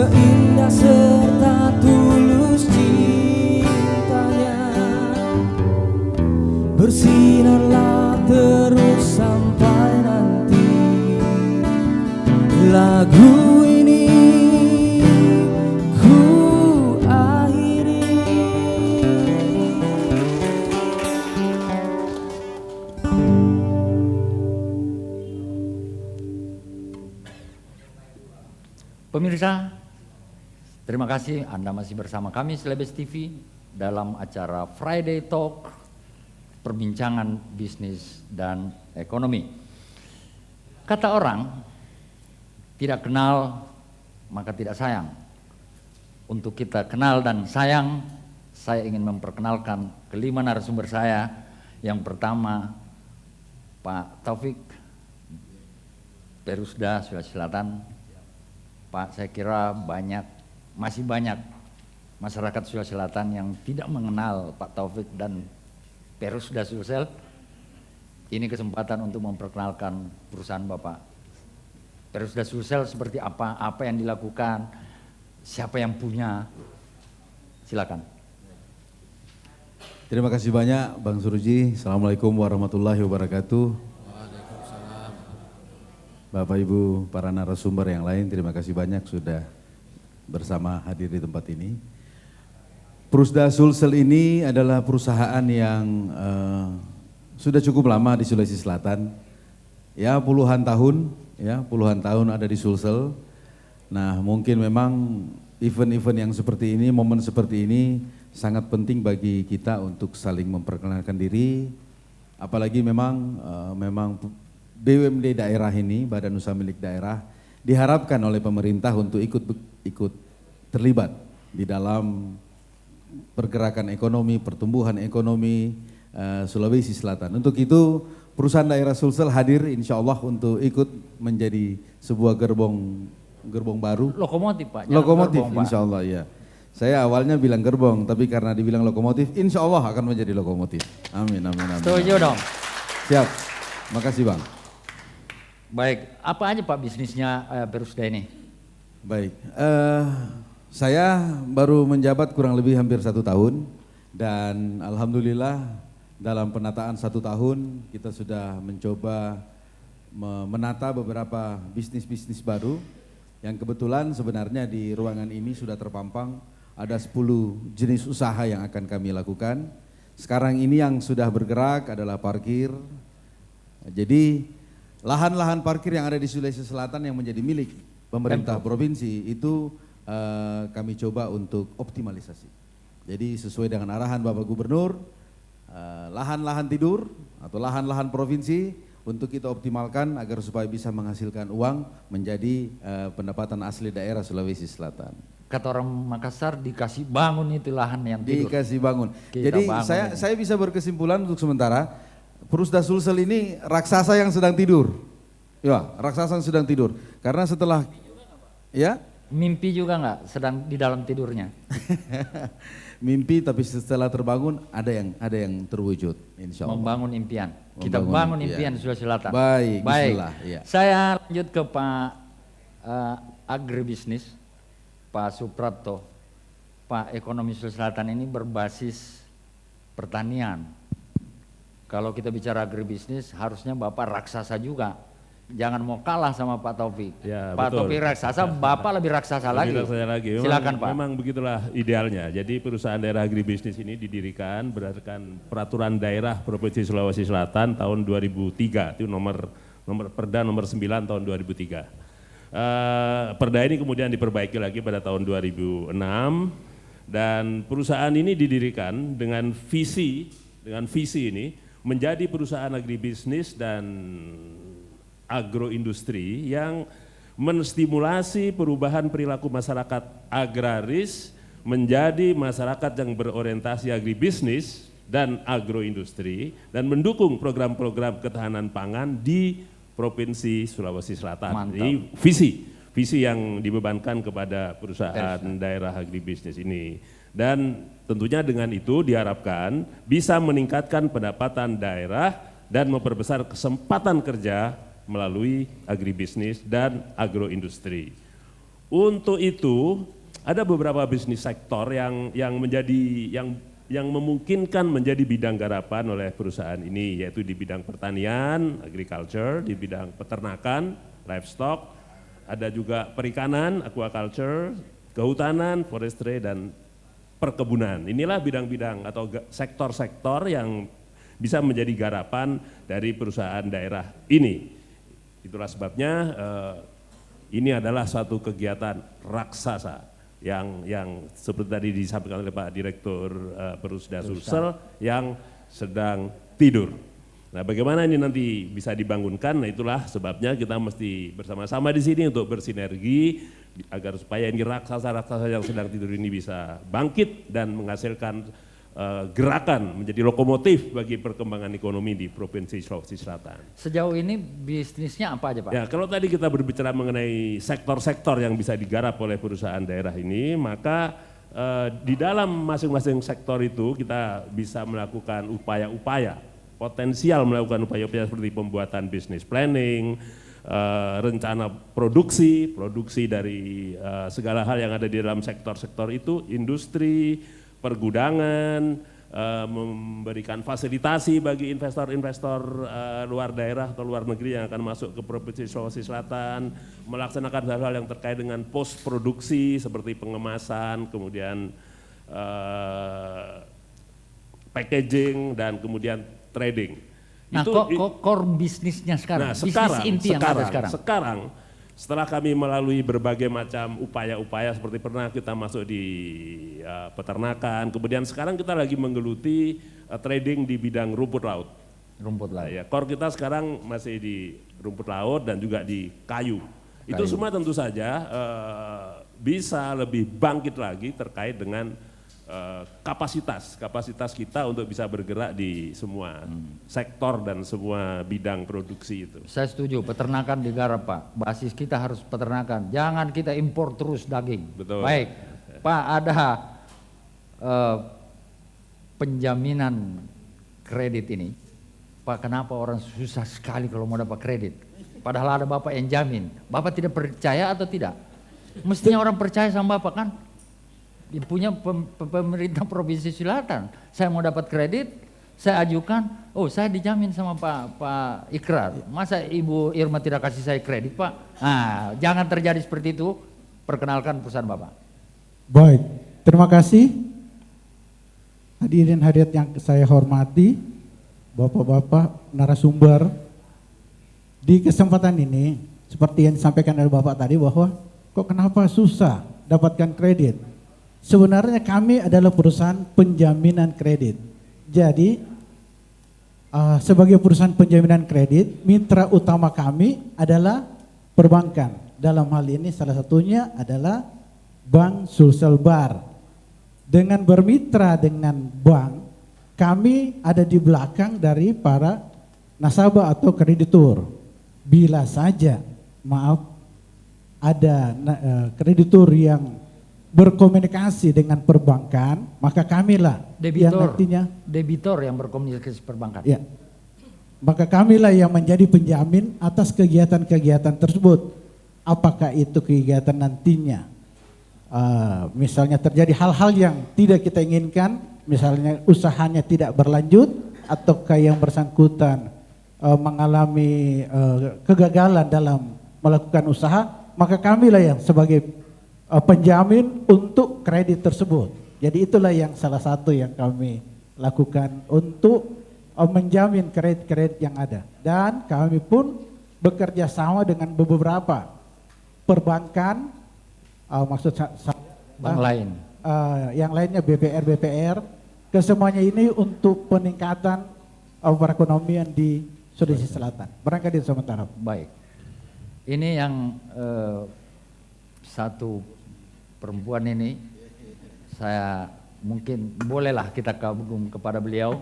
seindah serta tulus cintanya. Bersinarlah terus sampai nanti lagu ini ku akhiri. Pemirsa, terima kasih Anda masih bersama kami Selebes TV dalam acara Friday Talk, perbincangan bisnis dan ekonomi. Kata orang, tidak kenal maka tidak sayang. Untuk kita kenal dan sayang, saya ingin memperkenalkan kelima narasumber saya. Yang pertama, Pak Taufik, Perusda Sulawesi Selatan. Pak, saya kira masih banyak masyarakat Sulawesi Selatan yang tidak mengenal Pak Taufik dan Perusda Sulsel. Ini kesempatan untuk memperkenalkan perusahaan Bapak. Perusda Sulsel seperti apa yang dilakukan, siapa yang punya, silakan. Terima kasih banyak Bang Suruji. Assalamualaikum warahmatullahi wabarakatuh. Bapak Ibu para narasumber yang lain, terima kasih banyak sudah bersama hadir di tempat ini. Perusda Sulsel ini adalah perusahaan yang sudah cukup lama di Sulawesi Selatan. Ya puluhan tahun ada di Sulsel. Nah mungkin memang event-event yang seperti ini, momen seperti ini sangat penting bagi kita untuk saling memperkenalkan diri. Apalagi memang BUMD daerah ini, Badan Usaha Milik Daerah, diharapkan oleh pemerintah untuk ikut terlibat di dalam pergerakan ekonomi, pertumbuhan ekonomi Sulawesi Selatan. Untuk itu perusahaan daerah Sulsel hadir insya Allah untuk ikut menjadi sebuah gerbong baru. Lokomotif Pak. Lokomotif gerbong, insya Allah ya. Saya awalnya bilang gerbong, tapi karena dibilang lokomotif, insya Allah akan menjadi lokomotif. Amin, amin, amin. Setuju dong. Siap, makasih Bang. Baik, apa aja Pak bisnisnya Perusda ini? Baik, saya baru menjabat kurang lebih hampir 1 tahun dan alhamdulillah dalam penataan 1 tahun kita sudah mencoba menata beberapa bisnis-bisnis baru yang kebetulan sebenarnya di ruangan ini sudah terpampang ada 10 jenis usaha yang akan kami lakukan. Sekarang ini yang sudah bergerak adalah parkir. Jadi lahan-lahan parkir yang ada di Sulawesi Selatan yang menjadi milik pemerintah provinsi itu kami coba untuk optimalisasi. Jadi sesuai dengan arahan Bapak Gubernur, lahan-lahan tidur atau lahan-lahan provinsi untuk kita optimalkan agar supaya bisa menghasilkan uang menjadi pendapatan asli daerah Sulawesi Selatan. Kata orang Makassar dikasih bangun itu lahan yang tidur. Dikasih bangun. Kita Jadi bangun saya bisa berkesimpulan untuk sementara Perusda Sulsel ini raksasa yang sedang tidur. Ya, raksasa yang sedang tidur. Karena setelah ya Mimpi juga nggak sedang di dalam tidurnya? mimpi tapi setelah terbangun ada yang terwujud insya Allah. Membangun impian. Kita Membangun bangun impian. impian Sulawesi Selatan. Baik, bismillah. Ya. Saya lanjut ke Pak Agribisnis, Pak Suprapto. Pak, ekonomi Sulawesi Selatan ini berbasis pertanian. Kalau kita bicara agribisnis harusnya Bapak raksasa juga. Jangan mau kalah sama Pak Taufik. Ya, Pak betul. Taufik raksasa, Bapak lebih raksasa lagi. Silakan Pak. Memang begitulah idealnya. Jadi perusahaan daerah agribisnis ini didirikan berdasarkan peraturan daerah Provinsi Sulawesi Selatan tahun 2003. Itu nomor Perda nomor 9 tahun 2003. Perda ini kemudian diperbaiki lagi pada tahun 2006 dan perusahaan ini didirikan dengan visi ini menjadi perusahaan agribisnis dan agroindustri yang menstimulasi perubahan perilaku masyarakat agraris menjadi masyarakat yang berorientasi agribisnis dan agroindustri dan mendukung program-program ketahanan pangan di Provinsi Sulawesi Selatan. Mantap. Ini visi yang dibebankan kepada perusahaan daerah agribisnis ini. Dan tentunya dengan itu diharapkan bisa meningkatkan pendapatan daerah dan memperbesar kesempatan kerja melalui agribisnis dan agroindustri. untuk itu ada beberapa bisnis sektor yang menjadi yang memungkinkan menjadi bidang garapan oleh perusahaan ini, yaitu di bidang pertanian, agriculture, di bidang peternakan, livestock, ada juga perikanan, aquaculture, kehutanan, forestry, dan perkebunan. Inilah bidang-bidang atau sektor-sektor yang bisa menjadi garapan dari perusahaan daerah ini. Itulah sebabnya ini adalah suatu kegiatan raksasa yang seperti tadi disampaikan oleh Pak Direktur Perusda Sulsel yang sedang tidur. Nah, bagaimana ini nanti bisa dibangunkan? Nah, itulah sebabnya kita mesti bersama-sama di sini untuk bersinergi agar supaya ini raksasa-raksasa yang sedang tidur ini bisa bangkit dan menghasilkan gerakan menjadi lokomotif bagi perkembangan ekonomi di Provinsi Sulawesi Selatan. Sejauh ini bisnisnya apa aja Pak? Ya, kalau tadi kita berbicara mengenai sektor-sektor yang bisa digarap oleh perusahaan daerah ini, maka di dalam masing-masing sektor itu kita bisa melakukan upaya-upaya, potensial melakukan upaya-upaya seperti pembuatan business planning, rencana produksi dari segala hal yang ada di dalam sektor-sektor itu, industri, pergudangan, memberikan fasilitasi bagi investor-investor luar daerah atau luar negeri yang akan masuk ke Provinsi Sulawesi Selatan, melaksanakan hal-hal yang terkait dengan post produksi seperti pengemasan, kemudian packaging, dan kemudian trading. Nah, core bisnisnya sekarang, nah, bisnis inti yang ada sekarang. Setelah kami melalui berbagai macam upaya-upaya seperti pernah kita masuk di peternakan, kemudian sekarang kita lagi menggeluti trading di bidang rumput laut. Rumput laut. Ya, core kita sekarang masih di rumput laut dan juga di kayu. Itu semua tentu saja bisa lebih bangkit lagi terkait dengan kapasitas kita untuk bisa bergerak di semua sektor dan semua bidang produksi itu. Saya setuju, peternakan digarap Pak. Basis kita harus peternakan, jangan kita impor terus daging. Betul. Baik, Pak, ada penjaminan kredit ini. Pak, kenapa orang susah sekali kalau mau dapat kredit? Padahal ada Bapak yang jamin. Bapak tidak percaya atau tidak? Mestinya orang percaya sama Bapak kan? Punya pemerintah Provinsi Selatan, saya mau dapat kredit, saya ajukan, oh saya dijamin sama Pak Ikrar, masa Ibu Irma tidak kasih saya kredit Pak? Nah, jangan terjadi seperti itu, perkenalkan perusahaan Bapak. Baik, terima kasih hadirin hadirat yang saya hormati, Bapak-bapak narasumber. Di kesempatan ini, seperti yang disampaikan oleh Bapak tadi bahwa kok kenapa susah dapatkan kredit? Sebenarnya kami adalah perusahaan penjaminan kredit. Jadi sebagai perusahaan penjaminan kredit, mitra utama kami adalah perbankan. Dalam hal ini salah satunya adalah Bank Sulsel Bar. Dengan bermitra dengan bank, kami ada di belakang dari para nasabah atau kreditur. Bila saja, maaf, ada kreditur yang berkomunikasi dengan perbankan, maka kamilah yang nantinya debitor yang berkomunikasi perbankan. Ya, maka kamilah yang menjadi penjamin atas kegiatan-kegiatan tersebut. Apakah itu kegiatan nantinya, misalnya terjadi hal-hal yang tidak kita inginkan, misalnya usahanya tidak berlanjut, ataukah yang bersangkutan mengalami kegagalan dalam melakukan usaha, maka kamilah yang sebagai penjamin untuk kredit tersebut. Jadi itulah yang salah satu yang kami lakukan untuk menjamin kredit-kredit yang ada. Dan kami pun bekerja sama dengan beberapa perbankan, maksud bank lain. Yang lainnya BPR, kesemuanya ini untuk peningkatan perekonomian di Sulawesi Selatan. Barangkali sementara. Baik, ini yang satu perempuan ini, saya mungkin bolehlah kita kagum kepada beliau.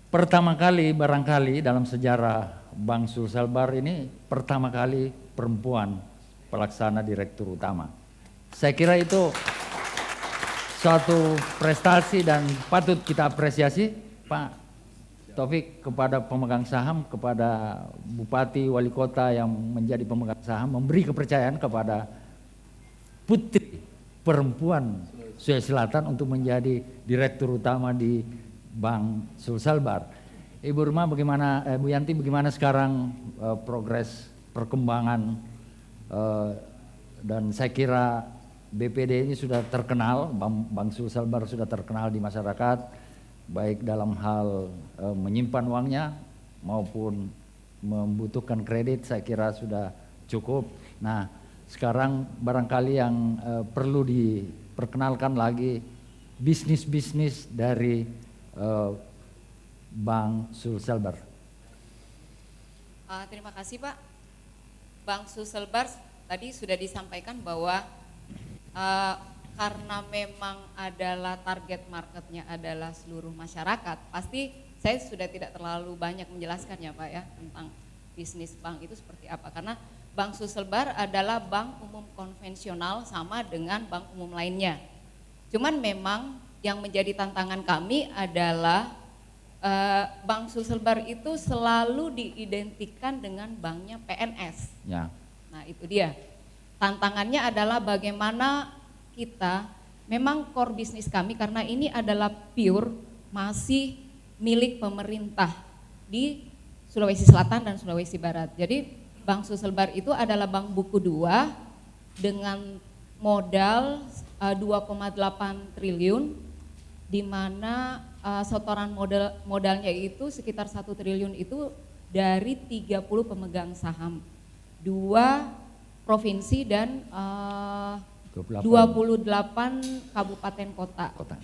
Pertama kali barangkali dalam sejarah Bank Sulsel Bar ini, pertama kali perempuan pelaksana direktur utama. Saya kira itu suatu prestasi dan patut kita apresiasi Pak Taufik kepada pemegang saham, kepada bupati, wali kota yang menjadi pemegang saham, memberi kepercayaan kepada putri perempuan Sulawesi Selatan untuk menjadi direktur utama di Bank Sulselbar. Ibu Irma bagaimana, Bu Yanti bagaimana sekarang progres perkembangan dan saya kira BPD ini sudah terkenal, Bank Sulselbar sudah terkenal di masyarakat baik dalam hal menyimpan uangnya maupun membutuhkan kredit, saya kira sudah cukup. Nah, sekarang barangkali yang perlu diperkenalkan lagi bisnis-bisnis dari Bank Sulselbar. Terima kasih Pak. Bank Sulselbar tadi sudah disampaikan bahwa karena memang adalah target marketnya adalah seluruh masyarakat, pasti saya sudah tidak terlalu banyak menjelaskan ya Pak ya tentang bisnis bank itu seperti apa, karena Bank Sulselbar adalah bank umum konvensional sama dengan bank umum lainnya. Cuman memang yang menjadi tantangan kami adalah Bank Sulselbar itu selalu diidentikan dengan banknya PNS. Ya. Nah itu dia, tantangannya adalah bagaimana kita, memang core bisnis kami karena ini adalah pure masih milik pemerintah di Sulawesi Selatan dan Sulawesi Barat. Jadi Bank Sulselbar itu adalah bank buku 2 dengan modal 2,8 triliun di mana setoran modalnya itu sekitar 1 triliun itu dari 30 pemegang saham, 2 provinsi dan 28 kabupaten kota.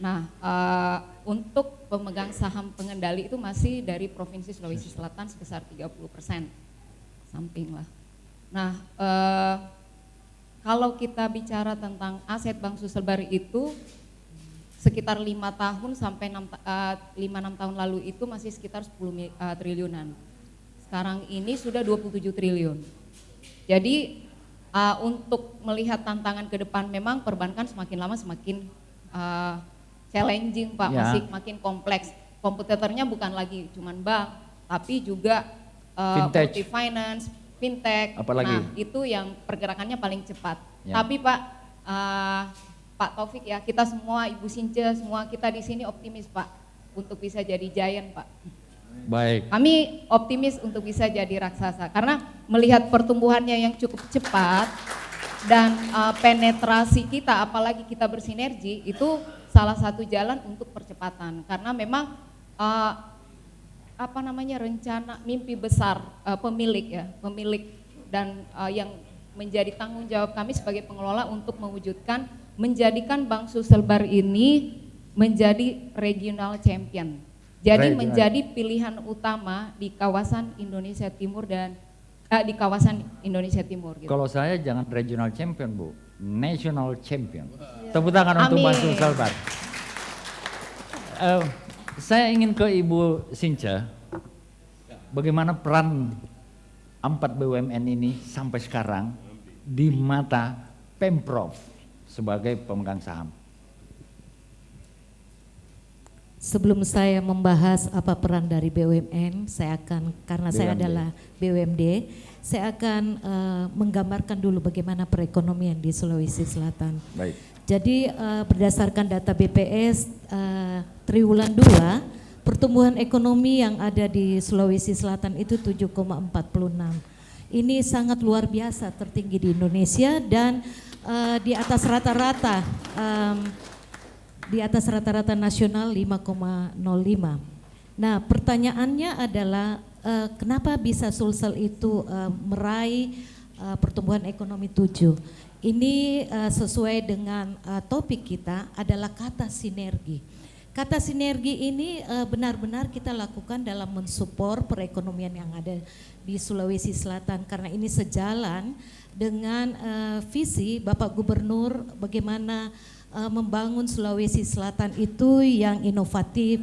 Nah, untuk pemegang saham pengendali itu masih dari Provinsi Sulawesi Selatan sebesar 30%, samping lah. Nah, kalau kita bicara tentang aset Bank Sulselbar itu sekitar 5 tahun sampai 5-6 tahun lalu itu masih sekitar 10 triliunan. Sekarang ini sudah 27 triliun. Jadi untuk melihat tantangan ke depan memang perbankan semakin lama semakin challenging Pak, ya. Masih makin kompleks. Kompetitornya bukan lagi cuman bank, tapi juga multi-finance, fintech. Apalagi? Nah itu yang pergerakannya paling cepat. Ya. Tapi Pak, Pak Taufik ya, kita semua, Ibu Since, semua kita di sini optimis Pak untuk bisa jadi giant Pak. Baik. Kami optimis untuk bisa jadi raksasa karena melihat pertumbuhannya yang cukup cepat dan penetrasi kita, apalagi kita bersinergi, itu salah satu jalan untuk percepatan karena memang rencana mimpi besar pemilik dan yang menjadi tanggung jawab kami sebagai pengelola untuk mewujudkan menjadikan Bank Sulselbar ini menjadi regional champion. Jadi menjadi pilihan utama di kawasan Indonesia Timur dan di kawasan Indonesia Timur. Gitu. Kalau saya jangan regional champion Bu, national champion. Tepuk tangan untuk Bank Sulselbar. Saya ingin ke Ibu Since, bagaimana peran 4 BUMN ini sampai sekarang di mata Pemprov sebagai pemegang saham? Sebelum saya membahas apa peran dari BUMN, karena saya adalah BUMD, saya akan menggambarkan dulu bagaimana perekonomian di Sulawesi Selatan. Baik. Jadi berdasarkan data BPS triwulan 2, pertumbuhan ekonomi yang ada di Sulawesi Selatan itu 7,46. Ini sangat luar biasa, tertinggi di Indonesia dan di atas rata-rata. Di atas rata-rata nasional 5,05. Nah pertanyaannya adalah kenapa bisa Sulsel itu meraih pertumbuhan ekonomi 7? Ini sesuai dengan topik kita adalah kata sinergi. Kata sinergi ini benar-benar kita lakukan dalam mensupport perekonomian yang ada di Sulawesi Selatan karena ini sejalan dengan visi Bapak Gubernur bagaimana membangun Sulawesi Selatan itu yang inovatif,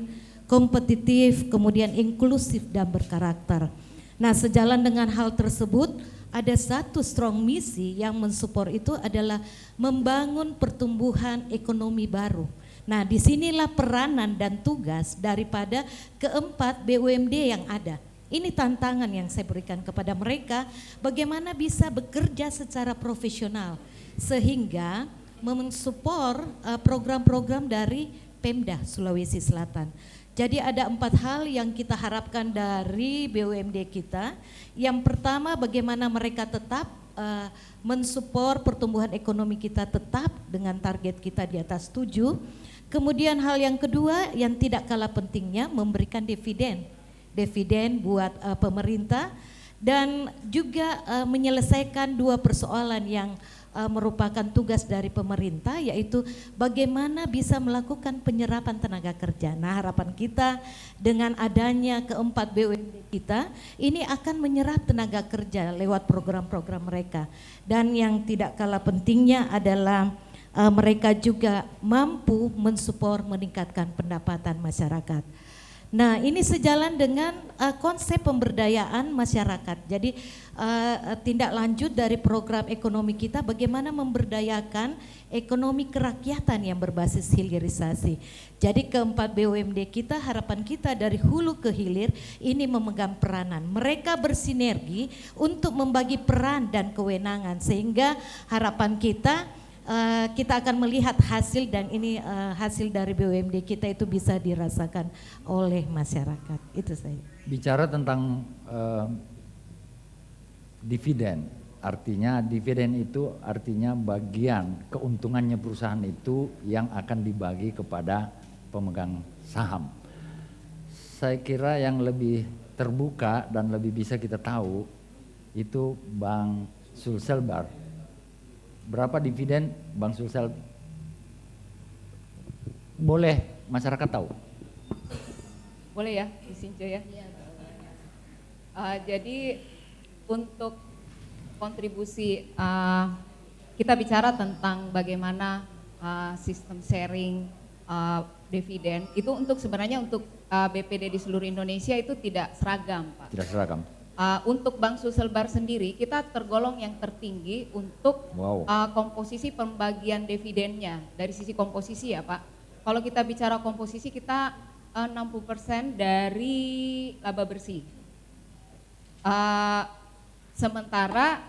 kompetitif, kemudian inklusif dan berkarakter. Nah, sejalan dengan hal tersebut, ada satu strong misi yang mensupport itu adalah membangun pertumbuhan ekonomi baru. Nah, disinilah peranan dan tugas daripada keempat BUMD yang ada. Ini tantangan yang saya berikan kepada mereka, bagaimana bisa bekerja secara profesional sehingga mensupport program-program dari Pemda Sulawesi Selatan. Jadi ada 4 hal yang kita harapkan dari BUMD kita. Yang pertama, bagaimana mereka tetap mensupport pertumbuhan ekonomi kita tetap dengan target kita di atas 7. Kemudian hal yang kedua yang tidak kalah pentingnya, memberikan dividen buat pemerintah, dan juga menyelesaikan 2 persoalan yang merupakan tugas dari pemerintah, yaitu bagaimana bisa melakukan penyerapan tenaga kerja. Nah, harapan kita dengan adanya keempat BUMD kita ini akan menyerap tenaga kerja lewat program-program mereka. Dan yang tidak kalah pentingnya adalah mereka juga mampu mensupport meningkatkan pendapatan masyarakat. Nah, ini sejalan dengan konsep pemberdayaan masyarakat. Jadi tindak lanjut dari program ekonomi kita, bagaimana memberdayakan ekonomi kerakyatan yang berbasis hilirisasi. Jadi keempat BUMD kita, harapan kita dari hulu ke hilir ini memegang peranan. Mereka bersinergi untuk membagi peran dan kewenangan, sehingga harapan kita akan melihat hasil, dan ini hasil dari BUMD kita itu bisa dirasakan oleh masyarakat. Itu saja. Bicara tentang dividen, artinya dividen itu artinya bagian keuntungannya perusahaan itu yang akan dibagi kepada pemegang saham. Saya kira yang lebih terbuka dan lebih bisa kita tahu itu Bank Sulselbar. Berapa dividen Bank Sulsel? Boleh masyarakat tahu? Boleh ya, Isinco ya. Jadi untuk kontribusi kita bicara tentang bagaimana sistem sharing dividen itu untuk sebenarnya untuk BPD di seluruh Indonesia itu tidak seragam, Pak. Tidak seragam. Untuk Bank Sulselbar sendiri kita tergolong yang tertinggi untuk komposisi pembagian dividennya dari sisi komposisi ya Pak. Kalau kita bicara komposisi kita 60% dari laba bersih. Sementara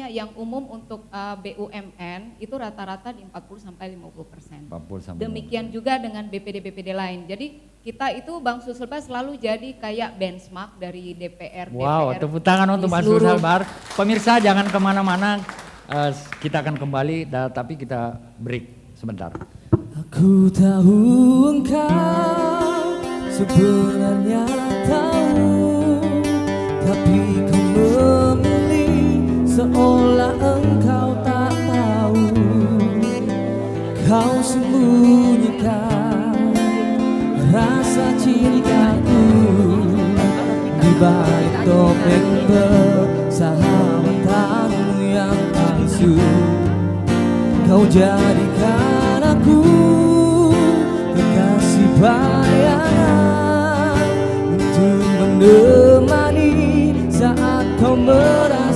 yang umum untuk BUMN itu rata-rata di 40 sampai 50%. Demikian juga dengan BPD-BPD lain. Jadi kita itu Bank Sulselbar selalu jadi kayak benchmark dari DPR. Wow, tepuk tangan untuk Bank Sulselbar. Pemirsa jangan kemana-mana, kita akan kembali, tapi kita break sebentar. Aku tahu engkau sebenarnya tahu, tapi kau memilih seolah engkau tak tahu. Kau sembunyikan rasa cintaku di balik topeng persahabatanmu yang palsu. Kau jadikan aku kekasih bayangan untuk menemani saat kau merasa